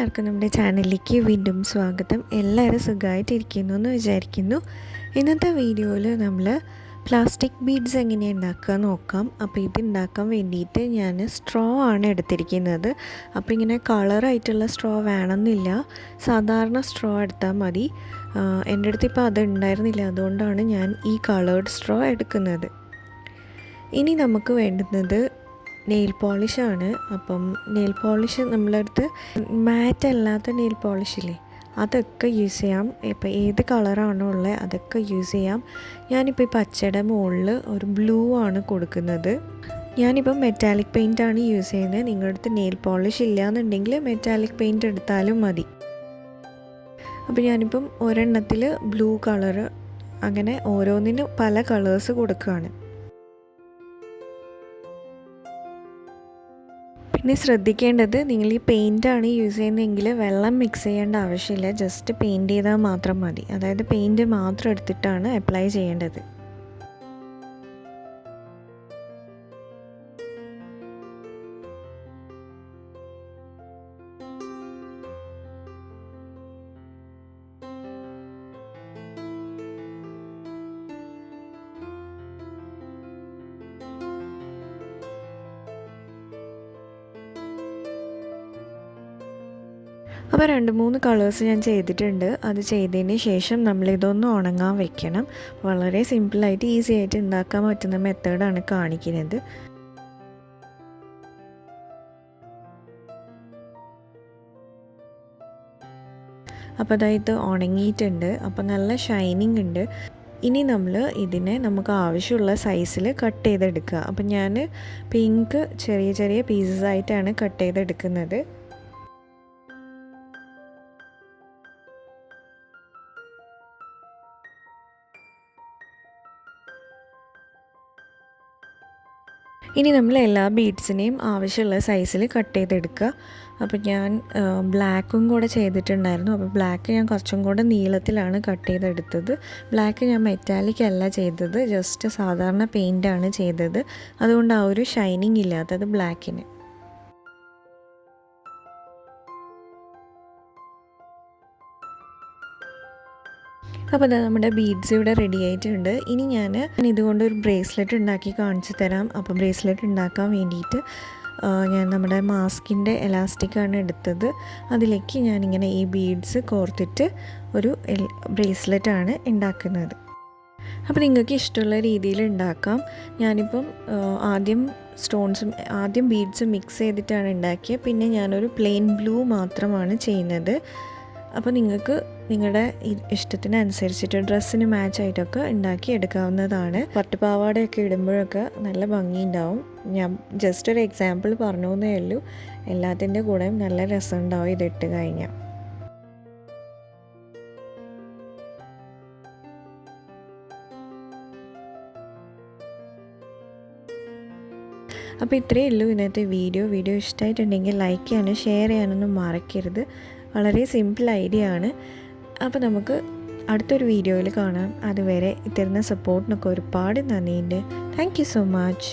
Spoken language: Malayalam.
എല്ലാവർക്കും നമ്മുടെ ചാനലിലേക്ക് വീണ്ടും സ്വാഗതം. എല്ലാവരും സുഖമായിട്ടിരിക്കുന്നു എന്ന് വിചാരിക്കുന്നു. ഇന്നത്തെ വീഡിയോയിൽ നമ്മൾ പ്ലാസ്റ്റിക് ബീഡ്സ് എങ്ങനെയാണ് ഉണ്ടാക്കുക നോക്കാം. അപ്പോൾ ഇത് ഉണ്ടാക്കാൻ വേണ്ടിയിട്ട് ഞാൻ സ്ട്രോ ആണ് എടുത്തിരിക്കുന്നത്. അപ്പോൾ ഇങ്ങനെ കളറായിട്ടുള്ള സ്ട്രോ വേണമെന്നില്ല, സാധാരണ സ്ട്രോ എടുത്താൽ മതി. എൻ്റെ അടുത്ത് ഇപ്പോൾ അത് ഉണ്ടായിരുന്നില്ല, അതുകൊണ്ടാണ് ഞാൻ ഈ കളേർഡ് സ്ട്രോ എടുക്കുന്നത്. ഇനി നമുക്ക് വേണ്ടുന്നത് നെയിൽ പോളിഷാണ്. അപ്പം നെയിൽ പോളിഷ് നമ്മളടുത്ത് മാറ്റ് അല്ലാത്ത നെയിൽ പോളിഷില്ലേ, അതൊക്കെ യൂസ് ചെയ്യാം. ഇപ്പോൾ ഏത് കളറാണോ ഉള്ളത് അതൊക്കെ യൂസ് ചെയ്യാം. ഞാനിപ്പോൾ ഈ പച്ചയുടെ മുകളിൽ ഒരു ബ്ലൂ ആണ് കൊടുക്കുന്നത്. ഞാനിപ്പോൾ മെറ്റാലിക് പെയിൻ്റാണ് യൂസ് ചെയ്യുന്നത്. നിങ്ങളുടെ അടുത്ത് നെയിൽ പോളിഷ് ഇല്ലയെന്നുണ്ടെങ്കിൽ മെറ്റാലിക് പെയിൻറ്റ് എടുത്താലും മതി. അപ്പോൾ ഞാനിപ്പം ഒരെണ്ണത്തിൽ ബ്ലൂ കളറ്, അങ്ങനെ ഓരോന്നിനും പല കളേഴ്സ് കൊടുക്കുകയാണ്. പിന്നെ ശ്രദ്ധിക്കേണ്ടത്, നിങ്ങൾ ഈ പെയിൻ്റാണ് യൂസ് ചെയ്യുന്നതെങ്കിൽ വെള്ളം മിക്സ് ചെയ്യേണ്ട ആവശ്യമില്ല, ജസ്റ്റ് പെയിൻറ്റ് ചെയ്താൽ മാത്രം മതി. അതായത് പെയിൻറ്റ് മാത്രം എടുത്തിട്ടാണ് അപ്ലൈ ചെയ്യേണ്ടത്. അപ്പോൾ 2-3 കളേഴ്സ് ഞാൻ ചെയ്തിട്ടുണ്ട്. അത് ചെയ്തതിന് ശേഷം നമ്മളിതൊന്ന് ഉണങ്ങാൻ വെക്കണം. വളരെ സിമ്പിളായിട്ട് ഈസി ആയിട്ട് ഉണ്ടാക്കാൻ പറ്റുന്ന മെത്തേഡാണ് കാണിക്കുന്നത്. അപ്പോൾ അതായത് ഉണങ്ങിയിട്ടുണ്ട്. അപ്പോൾ നല്ല ഷൈനിങ് ഉണ്ട്. ഇനി നമ്മൾ ഇതിനെ നമുക്ക് ആവശ്യമുള്ള സൈസിൽ കട്ട് ചെയ്തെടുക്കുക. അപ്പം ഞാൻ പിങ്ക് ചെറിയ ചെറിയ പീസസ് ആയിട്ടാണ് കട്ട് ചെയ്തെടുക്കുന്നത്. ഇനി നമ്മൾ എല്ലാ ബീഡ്സിനെയും ആവശ്യമുള്ള സൈസിൽ കട്ട് ചെയ്തെടുക്കുക. അപ്പോൾ ഞാൻ ബ്ലാക്കും കൂടെ ചെയ്തിട്ടുണ്ടായിരുന്നു. അപ്പോൾ ബ്ലാക്ക് ഞാൻ കുറച്ചും കൂടെ നീളത്തിലാണ് കട്ട് ചെയ്തെടുത്തത്. ബ്ലാക്ക് ഞാൻ മെറ്റാലിക് അല്ല ചെയ്തത്, ജസ്റ്റ് സാധാരണ പെയിൻ്റാണ് ചെയ്തത്. അതുകൊണ്ട് ആ ഒരു ഷൈനിങ് ഇല്ലാത്തത് ബ്ലാക്കിന്. അപ്പോൾ അതാ നമ്മുടെ ബീഡ്സ് ഇവിടെ റെഡി ആയിട്ടുണ്ട്. ഇനി ഞാൻ ഇതുകൊണ്ടൊരു ബ്രേസ്ലെറ്റ് ഉണ്ടാക്കി കാണിച്ചു തരാം. അപ്പോൾ ബ്രേസ്ലെറ്റ് ഉണ്ടാക്കാൻ വേണ്ടിയിട്ട് ഞാൻ നമ്മുടെ മാസ്കിൻ്റെ എലാസ്റ്റിക്കാണ് എടുത്തത്. അതിലേക്ക് ഞാനിങ്ങനെ ഈ ബീഡ്സ് കോർത്തിട്ട് ഒരു ബ്രേസ്ലെറ്റാണ് ഉണ്ടാക്കുന്നത്. അപ്പോൾ നിങ്ങൾക്ക് ഇഷ്ടമുള്ള രീതിയിൽ ഉണ്ടാക്കാം. ഞാനിപ്പം ആദ്യം ബീഡ്സ് മിക്സ് ചെയ്തിട്ടാണ് ഉണ്ടാക്കിയത്. പിന്നെ ഞാനൊരു പ്ലെയിൻ ബ്ലൂ മാത്രമാണ് ചെയ്യുന്നത്. അപ്പോൾ നിങ്ങൾക്ക് നിങ്ങളുടെ ഇഷ്ടത്തിനനുസരിച്ചിട്ട് ഡ്രസ്സിന് മാച്ചായിട്ടൊക്കെ ഉണ്ടാക്കി എടുക്കാവുന്നതാണ്. പട്ടുപാവാടയൊക്കെ ഇടുമ്പോഴൊക്കെ നല്ല ഭംഗിയുണ്ടാവും. ഞാൻ ജസ്റ്റ് ഒരു എക്സാമ്പിൾ പറഞ്ഞു എന്നേ ഉള്ളൂ. എല്ലാത്തിൻ്റെ കൂടെയും നല്ല രസമുണ്ടാവും ഇതിട്ട് കഴിഞ്ഞാൽ. അപ്പോൾ ഇത്രയേ ഉള്ളൂ ഇന്നത്തെ വീഡിയോ ഇഷ്ടമായിട്ടുണ്ടെങ്കിൽ ലൈക്ക് ചെയ്യാനും ഷെയർ ചെയ്യാനൊന്നും മറക്കരുത്. വളരെ സിമ്പിൾ ഐഡിയ ആണ്. അപ്പോൾ നമുക്ക് അടുത്തൊരു വീഡിയോയിൽ കാണാം. അതുവരെ തരുന്ന സപ്പോർട്ടിനൊക്കെ ഒരുപാട് നന്ദിയുണ്ട്. Thank you so much.